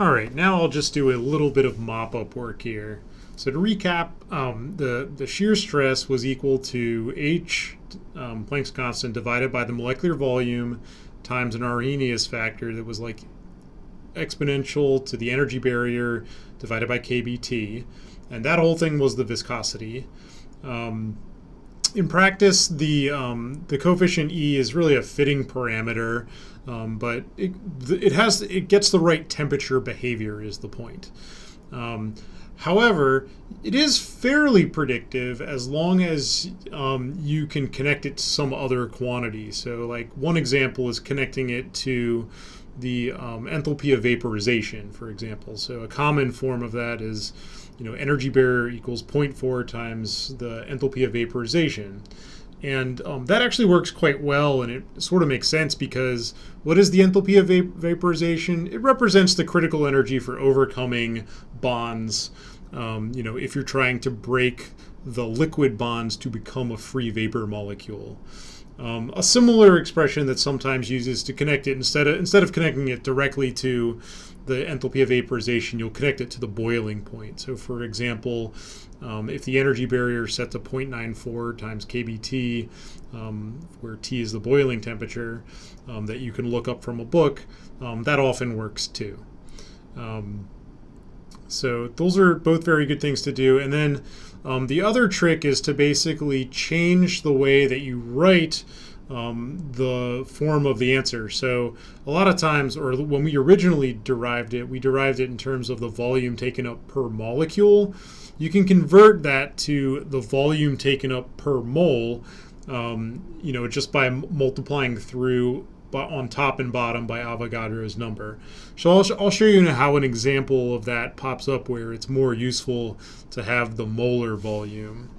All right, now I'll just do a little bit of mop-up work here. So to recap, the shear stress was equal to h Planck's constant divided by the molecular volume times an Arrhenius factor that was like exponential to the energy barrier divided by kBt, and that whole thing was the viscosity. In practice, the coefficient E is really a fitting parameter, but it gets the right temperature behavior is the point. However, it is fairly predictive as long as you can connect it to some other quantity. So, like one example is connecting it to the enthalpy of vaporization, for example. So a common form of that is, energy barrier equals 0.4 times the enthalpy of vaporization. And that actually works quite well, and it sort of makes sense because what is the enthalpy of vaporization? It represents the critical energy for overcoming bonds, if you're trying to break the liquid bonds to become a free vapor molecule. A similar expression that sometimes uses to connect it, instead of connecting it directly to the enthalpy of vaporization, you'll connect it to the boiling point. So for example, if the energy barrier is set to 0.94 times kBt, where T is the boiling temperature, that you can look up from a book, that often works too. So those are both very good things to do. And then the other trick is to basically change the way that you write the form of the answer. So a lot of times, or when we originally derived it, we derived it in terms of the volume taken up per molecule. You can convert that to the volume taken up per mole, just by multiplying through on top and bottom by Avogadro's number. So I'll show you how an example of that pops up where it's more useful to have the molar volume.